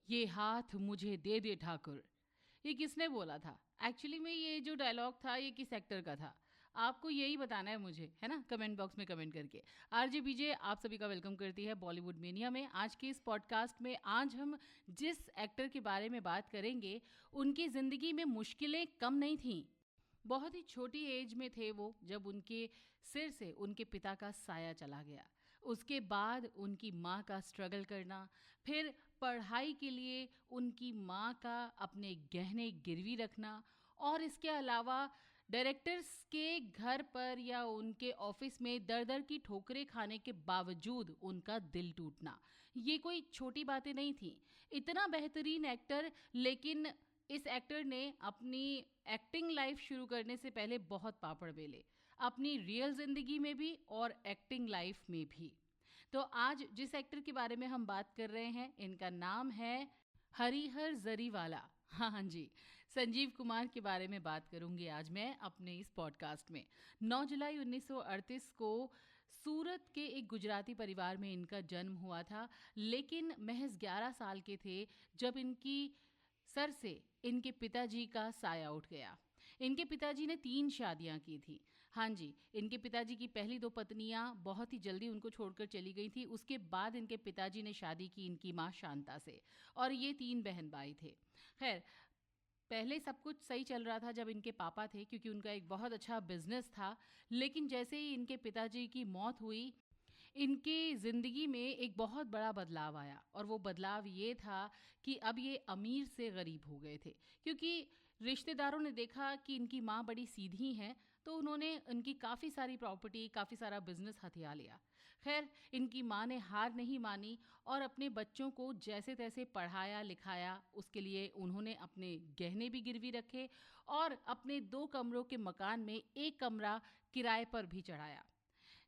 ये हाथ मुझे दे दे ठाकुर। ये किसने बोला था? एक्चुअली में ये जो डायलॉग था ये किस एक्टर का था? आपको यही बताना है मुझे, है ना? कमेंट बॉक्स में कमेंट करके। आरजे बीजे आप सभी का वेलकम करती है बॉलीवुड मेनिया में। आज के इस पॉडकास्ट में आज हम जिस एक्टर के बारे में बात करेंगे, उनकी ज़िंदगी में मुश्किलें कम नहीं थीं। बहुत ही छोटी एज में थे वो जब उनके सिर से उनके पिता का साया चला गया। उसके बाद उनकी माँ का स्ट्रगल करना, फिर पढ़ाई के लिए उनकी माँ का अपने गहने गिरवी रखना और इसके अलावा डायरेक्टर्स के घर पर या उनके ऑफिस में दर दर की ठोकरें खाने के बावजूद उनका दिल टूटना, ये कोई छोटी बातें नहीं थी। इतना बेहतरीन एक्टर, लेकिन इस एक्टर ने अपनी एक्टिंग लाइफ शुरू करने से पहले बहुत पापड़ बेले, अपनी रियल ज़िंदगी में भी और एक्टिंग लाइफ में भी। तो आज जिस एक्टर के बारे में हम बात कर रहे हैं, इनका नाम है हरिहर जरीवाला। हाँ हाँ जी, संजीव कुमार के बारे में बात करूंगी आज मैं अपने इस पॉडकास्ट में। 9 जुलाई 1938 को सूरत के एक गुजराती परिवार में इनका जन्म हुआ था, लेकिन महज 11 साल के थे जब इनकी सर से इनके पिताजी का साया उठ गया। इनके पिताजी ने 3 शादियां की थी। हाँ जी, इनके पिताजी की पहली 2 पत्नियां बहुत ही जल्दी उनको छोड़कर चली गई थी। उसके बाद इनके पिताजी ने शादी की इनकी माँ शांता से, और ये 3 बहन भाई थे। खैर, पहले सब कुछ सही चल रहा था जब इनके पापा थे, क्योंकि उनका एक बहुत अच्छा बिजनेस था। लेकिन जैसे ही इनके पिताजी की मौत हुई, इनकी ज़िंदगी में एक बहुत बड़ा बदलाव आया, और वो बदलाव ये था कि अब ये अमीर से गरीब हो गए थे। क्योंकि रिश्तेदारों ने देखा कि इनकी माँ बड़ी सीधी हैं, तो उन्होंने इनकी काफ़ी सारी प्रॉपर्टी, काफ़ी सारा बिजनेस हथिया लिया। खैर, इनकी माँ ने हार नहीं मानी और अपने बच्चों को जैसे तैसे पढ़ाया लिखाया। उसके लिए उन्होंने अपने गहने भी गिरवी रखे और अपने 2 कमरों के मकान में 1 कमरा किराए पर भी चढ़ाया।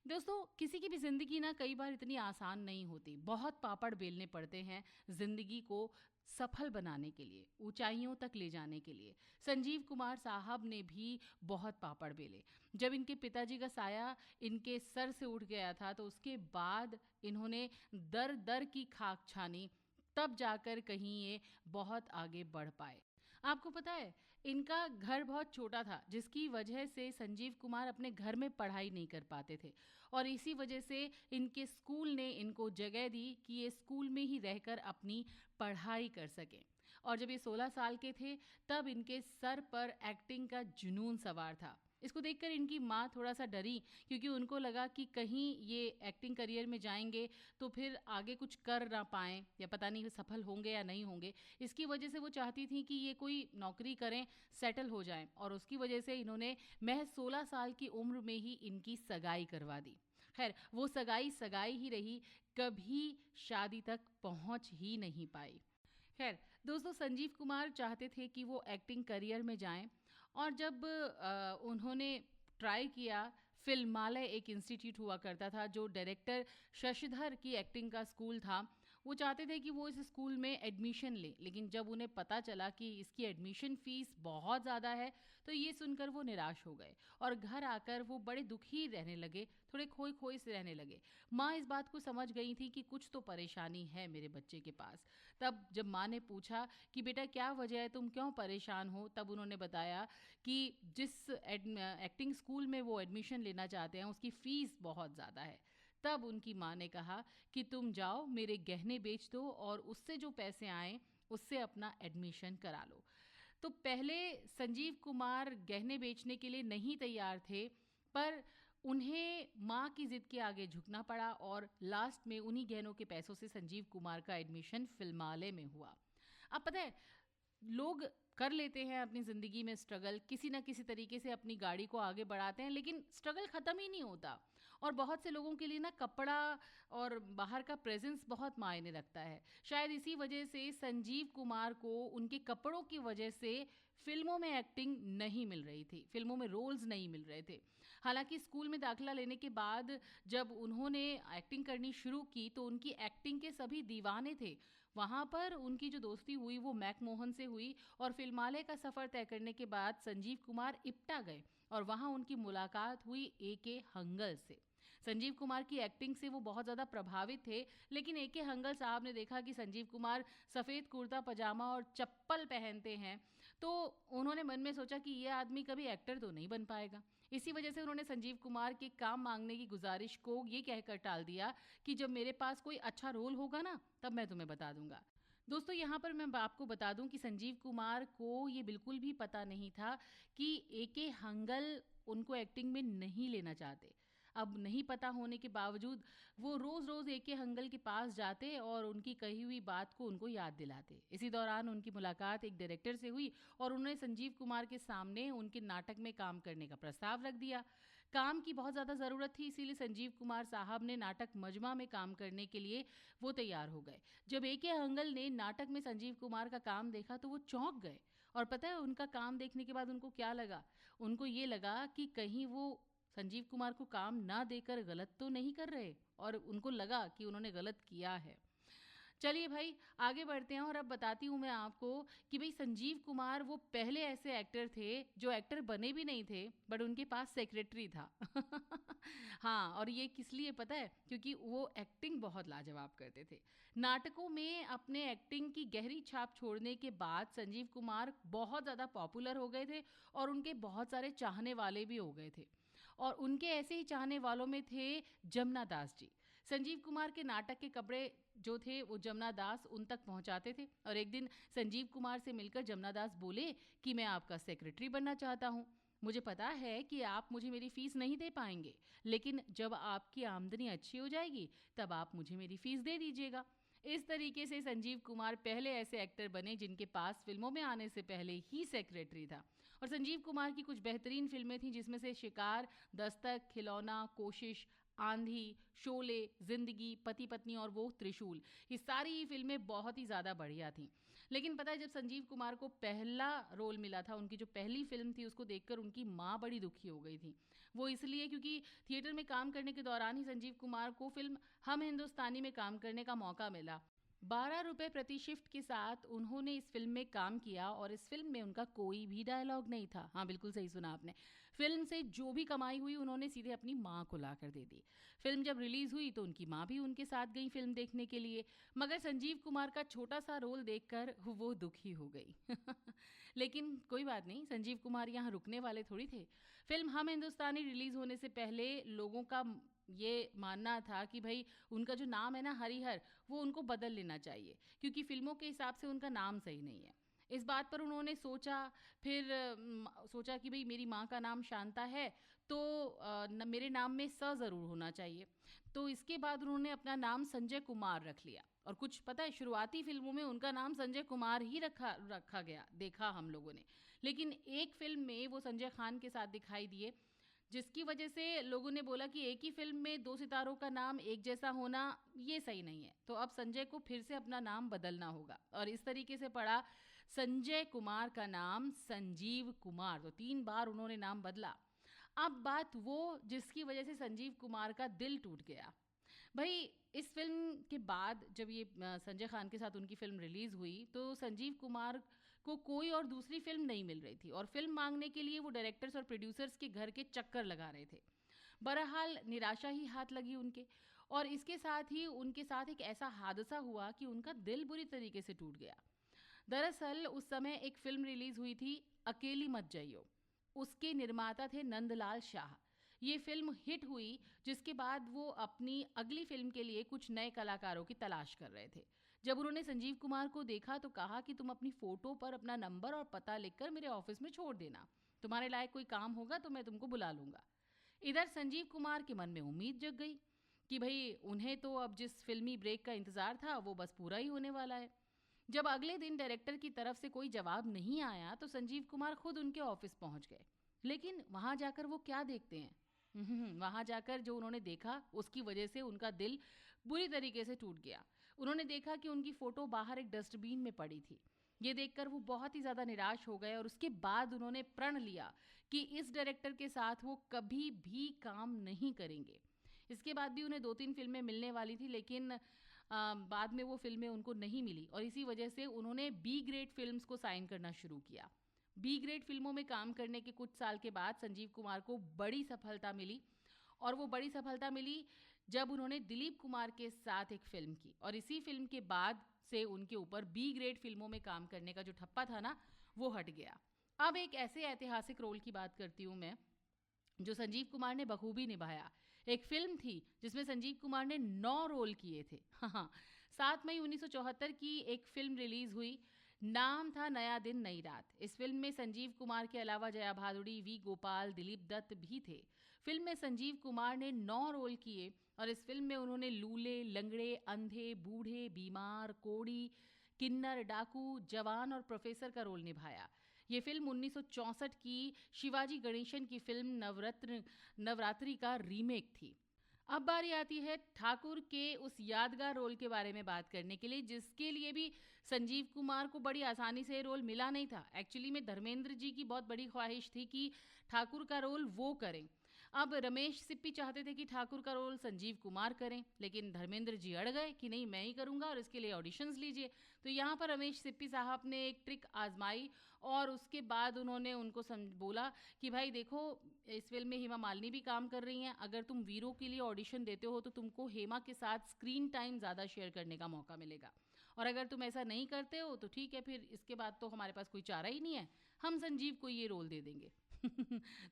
दोस्तों, किसी की भी ज़िंदगी ना कई बार इतनी आसान नहीं होती। बहुत पापड़ बेलने पड़ते हैं ज़िंदगी को सफल बनाने के लिए, ऊंचाइयों तक ले जाने के लिए। संजीव कुमार साहब ने भी बहुत पापड़ बेले। जब इनके पिताजी का साया इनके सर से उठ गया था, तो उसके बाद इन्होंने दर दर की खाक छानी, तब जाकर कहीं ये बहुत आगे बढ़ पाए। आपको पता है, इनका घर बहुत छोटा था, जिसकी वजह से संजीव कुमार अपने घर में पढ़ाई नहीं कर पाते थे, और इसी वजह से इनके स्कूल ने इनको जगह दी कि ये स्कूल में ही रहकर अपनी पढ़ाई कर सकें। और जब ये 16 साल के थे, तब इनके सर पर एक्टिंग का जुनून सवार था। इसको देखकर इनकी माँ थोड़ा सा डरी, क्योंकि उनको लगा कि कहीं ये एक्टिंग करियर में जाएंगे तो फिर आगे कुछ कर ना पाएँ, या पता नहीं सफल होंगे या नहीं होंगे। इसकी वजह से वो चाहती थी कि ये कोई नौकरी करें, सेटल हो जाएं, और उसकी वजह से इन्होंने महज 16 साल की उम्र में ही इनकी सगाई करवा दी। खैर, वो सगाई सगाई ही रही, कभी शादी तक पहुंच ही नहीं पाई। खैर दोस्तों, संजीव कुमार चाहते थे कि वो एक्टिंग करियर में जाएं, और जब उन्होंने ट्राई किया, फिल्मालय एक इंस्टीट्यूट हुआ करता था जो डायरेक्टर शशिधर की एक्टिंग का स्कूल था। वो चाहते थे कि वो इस स्कूल में एडमिशन लें, लेकिन जब उन्हें पता चला कि इसकी एडमिशन फ़ीस बहुत ज़्यादा है, तो ये सुनकर वो निराश हो गए और घर आकर वो बड़े दुखी रहने लगे, थोड़े खोई खोई से रहने लगे। माँ इस बात को समझ गई थी कि कुछ तो परेशानी है मेरे बच्चे के पास। तब जब माँ ने पूछा कि बेटा क्या वजह है, तुम क्यों परेशान हो, तब उन्होंने बताया कि जिस एक्टिंग स्कूल में वो एडमिशन लेना चाहते हैं उसकी फ़ीस बहुत ज़्यादा है। तब उनकी माँ ने कहा कि तुम जाओ, मेरे गहने बेच दो और उससे जो पैसे आए उससे अपना एडमिशन करा लो। तो पहले संजीव कुमार गहने बेचने के लिए नहीं तैयार थे, पर उन्हें माँ की ज़िद के आगे झुकना पड़ा, और लास्ट में उन्हीं गहनों के पैसों से संजीव कुमार का एडमिशन फिल्मालय में हुआ। अब पता है, लोग कर लेते हैं अपनी ज़िंदगी में स्ट्रगल, किसी ना किसी तरीके से अपनी गाड़ी को आगे बढ़ाते हैं, लेकिन स्ट्रगल ख़त्म ही नहीं होता। और बहुत से लोगों के लिए ना कपड़ा और बाहर का प्रेजेंस बहुत मायने रखता है। शायद इसी वजह से संजीव कुमार को उनके कपड़ों की वजह से फिल्मों में एक्टिंग नहीं मिल रही थी, फिल्मों में रोल्स नहीं मिल रहे थे। हालांकि स्कूल में दाखिला लेने के बाद जब उन्होंने एक्टिंग करनी शुरू की, तो उनकी एक्टिंग के सभी दीवाने थे। वहाँ पर उनकी जो दोस्ती हुई वो मैकमोहन से हुई, और फिल्मालय का सफ़र तय करने के बाद संजीव कुमार इप्टा गए और वहाँ उनकी मुलाकात हुई ए के हंगल से। संजीव कुमार की एक्टिंग से वो बहुत ज़्यादा प्रभावित थे, लेकिन ए.के. हंगल साहब ने देखा कि संजीव कुमार सफ़ेद कुर्ता पजामा और चप्पल पहनते हैं, तो उन्होंने मन में सोचा कि ये आदमी कभी एक्टर तो नहीं बन पाएगा। इसी वजह से उन्होंने संजीव कुमार के काम मांगने की गुजारिश को ये कहकर टाल दिया कि जब मेरे पास कोई अच्छा रोल होगा ना, तब मैं तुम्हें बता दूंगा। दोस्तों, यहाँ पर मैं आपको बता दूं कि संजीव कुमार को ये बिल्कुल भी पता नहीं था कि ए.के. हंगल उनको एक्टिंग में नहीं लेना चाहते। अब नहीं पता होने के बावजूद वो रोज़-रोज़ ए.के. हंगल के पास जाते और उनकी कही हुई बात को उनको याद दिलाते। इसी दौरान उनकी मुलाकात एक डायरेक्टर से हुई और उन्होंने संजीव कुमार के सामने उनके नाटक में काम करने का प्रस्ताव रख दिया। काम की बहुत ज़्यादा ज़रूरत थी, इसीलिए संजीव कुमार साहब ने नाटक मजमा में काम करने के लिए वो तैयार हो गए। जब ए.के. हंगल ने नाटक में संजीव कुमार का काम देखा तो वो चौंक गए। और पता है उनका काम देखने के बाद उनको क्या लगा? उनको ये लगा कि कहीं वो संजीव कुमार को काम ना देकर गलत तो नहीं कर रहे, और उनको लगा कि उन्होंने गलत किया है। चलिए भाई, आगे बढ़ते हैं और अब बताती हूँ मैं आपको कि भाई संजीव कुमार वो पहले ऐसे एक्टर थे जो एक्टर बने भी नहीं थे, बट उनके पास सेक्रेटरी था। हाँ, और ये किस लिए पता है? क्योंकि वो एक्टिंग बहुत लाजवाब करते थे। नाटकों में अपने एक्टिंग की गहरी छाप छोड़ने के बाद संजीव कुमार बहुत ज़्यादा पॉपुलर हो गए थे और उनके बहुत सारे चाहने वाले भी हो गए थे। और उनके ऐसे ही चाहने वालों में थे जमुना दास जी। संजीव कुमार के नाटक के कपड़े जो थे वो जमुना दास उन तक पहुंचाते थे, और एक दिन संजीव कुमार से मिलकर जमुना दास बोले कि मैं आपका सेक्रेटरी बनना चाहता हूं। मुझे पता है कि आप मुझे मेरी फीस नहीं दे पाएंगे, लेकिन जब आपकी आमदनी अच्छी हो जाएगी तब आप मुझे मेरी फीस दे दीजिएगा। इस तरीके से संजीव कुमार पहले ऐसे एक्टर बने जिनके पास फिल्मों में आने से पहले ही सेक्रेटरी था। और संजीव कुमार की कुछ बेहतरीन फिल्में थीं, जिसमें से शिकार, दस्तक, खिलौना, कोशिश, आंधी, शोले, जिंदगी, पति पत्नी और वो त्रिशूल। ये सारी ही फिल्में बहुत ही ज़्यादा बढ़िया थीं। लेकिन पता है जब संजीव कुमार को पहला रोल मिला था, उनकी जो पहली फिल्म थी, उसको देखकर उनकी माँ बड़ी दुखी हो गई थी। वो इसलिए क्योंकि थिएटर में काम करने के दौरान ही संजीव कुमार को फिल्म हम हिंदुस्तानी में काम करने का मौका मिला। 12 रुपए प्रति शिफ्ट के साथ उन्होंने इस फिल्म में काम किया और इस फिल्म में उनका कोई भी डायलॉग नहीं था। हाँ, बिल्कुल सही सुना आपने। फिल्म से जो भी कमाई हुई उन्होंने सीधे अपनी माँ को लाकर दे दी। फिल्म जब रिलीज हुई तो उनकी माँ भी उनके साथ गई फिल्म देखने के लिए, मगर संजीव कुमार का छोटा सा रोल देखकर वो दुखी हो गई। लेकिन कोई बात नहीं, संजीव कुमार यहाँ रुकने वाले थोड़ी थे। फिल्म हम हिंदुस्तानी रिलीज होने से पहले लोगों का ये मानना था कि भाई उनका जो नाम है ना हरिहर, वो उनको बदल लेना चाहिए, क्योंकि फिल्मों के हिसाब से उनका नाम सही नहीं है। इस बात पर उन्होंने सोचा, फिर सोचा कि भाई मेरी माँ का नाम शांता है, तो मेरे नाम में स ज़रूर होना चाहिए। तो इसके बाद उन्होंने अपना नाम संजय कुमार रख लिया। और कुछ पता है, शुरुआती फिल्मों में उनका नाम संजय कुमार ही रखा रखा गया, देखा हम लोगों ने। लेकिन एक फिल्म में वो संजय खान के साथ दिखाई दिए, जिसकी वजह से लोगों ने बोला कि एक ही फिल्म में दो सितारों का नाम एक जैसा होना ये सही नहीं है, तो अब संजय को फिर से अपना नाम बदलना होगा। और इस तरीके से पड़ा संजय कुमार का नाम संजीव कुमार, तो 3 बार उन्होंने नाम बदला। अब बात वो जिसकी वजह से संजीव कुमार का दिल टूट गया। भाई इस फिल्म के बाद जब ये संजय खान के साथ उनकी फिल्म रिलीज हुई तो संजीव कुमार को कोई और दूसरी फिल्म नहीं मिल रही थी, और फिल्म मांगने के लिए वो डायरेक्टर्स और प्रोड्यूसर्स के घर के चक्कर लगा रहे थे। बहरहाल निराशा ही हाथ लगी उनके, और इसके साथ ही उनके साथ एक ऐसा हादसा हुआ कि उनका दिल बुरी तरीके से टूट गया। दरअसल उस समय एक फिल्म रिलीज हुई थी, अकेली मत जाइयो। उसके निर्माता थे नंदलाल शाह। ये फिल्म हिट हुई, जिसके बाद वो अपनी अगली फिल्म के लिए कुछ नए कलाकारों की तलाश कर रहे थे। जब उन्होंने संजीव कुमार को देखा तो कहा कि तुम अपनी फ़ोटो पर अपना नंबर और पता लिखकर मेरे ऑफिस में छोड़ देना, तुम्हारे लायक कोई काम होगा तो मैं तुमको बुला लूँगा। इधर संजीव कुमार के मन में उम्मीद जग गई कि भाई उन्हें तो अब जिस फिल्मी ब्रेक का इंतज़ार था वो बस पूरा ही होने वाला है। जब अगले दिन डायरेक्टर की तरफ से कोई जवाब नहीं आया तो संजीव कुमार खुद उनके ऑफिस पहुंच गए। लेकिन वहां जाकर वो क्या देखते हैं? वहां जाकर जो उन्होंने देखा उसकी वजह से उनका दिल बुरी तरीके से टूट गया। उन्होंने देखा कि उनकी फ़ोटो बाहर एक डस्टबिन में पड़ी थी। ये देखकर वो बहुत ही ज़्यादा निराश हो गए, और उसके बाद उन्होंने प्रण लिया कि इस डायरेक्टर के साथ वो कभी भी काम नहीं करेंगे। इसके बाद भी उन्हें 2-3 फिल्में मिलने वाली थी, लेकिन बाद में वो फिल्में उनको नहीं मिली, और इसी वजह से उन्होंने बी ग्रेड फिल्म्स को साइन करना शुरू किया। बी ग्रेड फिल्मों में काम करने के कुछ साल के बाद संजीव कुमार को बड़ी सफलता मिली, और वो बड़ी सफलता मिली जब उन्होंने दिलीप कुमार के साथ एक फ़िल्म की, और इसी फ़िल्म के बाद से उनके ऊपर बी ग्रेड फ़िल्मों में काम करने का जो ठप्पा था ना, वो हट गया। अब एक ऐसे ऐतिहासिक रोल की बात करती हूँ मैं, जो संजीव कुमार ने बखूबी निभाया। एक फ़िल्म थी जिसमें संजीव कुमार ने 9 रोल किए थे। हाँ, 7 मई 1974 की एक फ़िल्म रिलीज़ हुई, नाम था नया दिन नई रात। इस फ़िल्म में संजीव कुमार के अलावा जया भादुड़ी, वी गोपाल, दिलीप दत्त भी थे। फ़िल्म में संजीव कुमार ने 9 रोल किए और इस फ़िल्म में उन्होंने लूले, लंगड़े, अंधे, बूढ़े, बीमार, कोढ़ी, किन्नर, डाकू, जवान और प्रोफ़ेसर का रोल निभाया। ये फ़िल्म 1964 की शिवाजी गणेशन की फ़िल्म नवरात्रि का रीमेक थी। अब बारी आती है ठाकुर के उस यादगार रोल के बारे में बात करने के लिए, जिसके लिए भी संजीव कुमार को बड़ी आसानी से रोल मिला नहीं था। एक्चुअली में धर्मेंद्र जी की बहुत बड़ी ख्वाहिश थी कि ठाकुर का रोल वो करें। अब रमेश सिप्पी चाहते थे कि ठाकुर का रोल संजीव कुमार करें, लेकिन धर्मेंद्र जी अड़ गए कि नहीं, मैं ही करूंगा और इसके लिए ऑडिशंस लीजिए। तो यहाँ पर रमेश सिप्पी साहब ने एक ट्रिक आजमाई और उसके बाद उन्होंने उनको बोला कि भाई देखो, इस फिल्म में हेमा मालिनी भी काम कर रही हैं, अगर तुम वीरों के लिए ऑडिशन देते हो तो तुमको हेमा के साथ स्क्रीन टाइम ज़्यादा शेयर करने का मौका मिलेगा, और अगर तुम ऐसा नहीं करते हो तो ठीक है, फिर इसके बाद तो हमारे पास कोई चारा ही नहीं है, हम संजीव को ये रोल दे देंगे।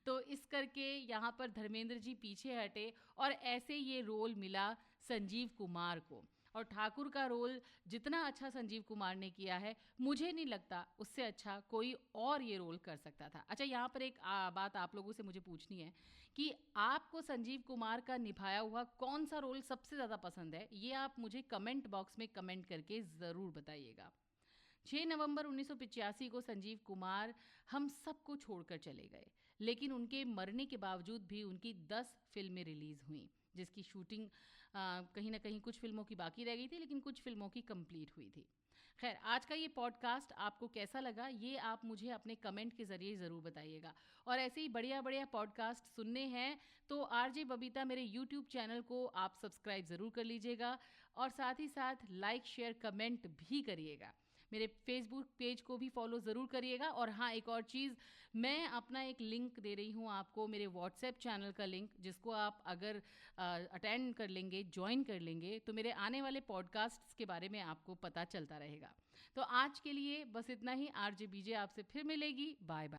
तो इस करके यहाँ पर धर्मेंद्र जी पीछे हटे और ऐसे ये रोल मिला संजीव कुमार को। और ठाकुर का रोल जितना अच्छा संजीव कुमार ने किया है, मुझे नहीं लगता उससे अच्छा कोई और ये रोल कर सकता था। अच्छा, यहाँ पर एक बात आप लोगों से मुझे पूछनी है कि आपको संजीव कुमार का निभाया हुआ कौन सा रोल सबसे ज़्यादा पसंद है, ये आप मुझे कमेंट बॉक्स में कमेंट करके ज़रूर बताइएगा। 6 नवंबर 1985 को संजीव कुमार हम सबको छोड़कर चले गए, लेकिन उनके मरने के बावजूद भी उनकी 10 फिल्में रिलीज़ हुई, जिसकी शूटिंग कहीं ना कहीं कुछ फिल्मों की बाकी रह गई थी, लेकिन कुछ फिल्मों की कंप्लीट हुई थी। खैर, आज का ये पॉडकास्ट आपको कैसा लगा, ये आप मुझे अपने कमेंट के ज़रिए ज़रूर बताइएगा। और ऐसे ही बढ़िया बढ़िया पॉडकास्ट सुनने हैं तो आरजे बबीता मेरे यूट्यूब चैनल को आप सब्सक्राइब ज़रूर कर लीजिएगा, और साथ ही साथ लाइक शेयर कमेंट भी करिएगा। मेरे फेसबुक पेज को भी फॉलो ज़रूर करिएगा। और हाँ, एक और चीज़, मैं अपना एक लिंक दे रही हूँ आपको, मेरे व्हाट्सएप चैनल का लिंक, जिसको आप अगर अटेंड कर लेंगे, ज्वाइन कर लेंगे, तो मेरे आने वाले पॉडकास्ट्स के बारे में आपको पता चलता रहेगा। तो आज के लिए बस इतना ही। आरजे बीजे आपसे फिर मिलेगी। Bye bye.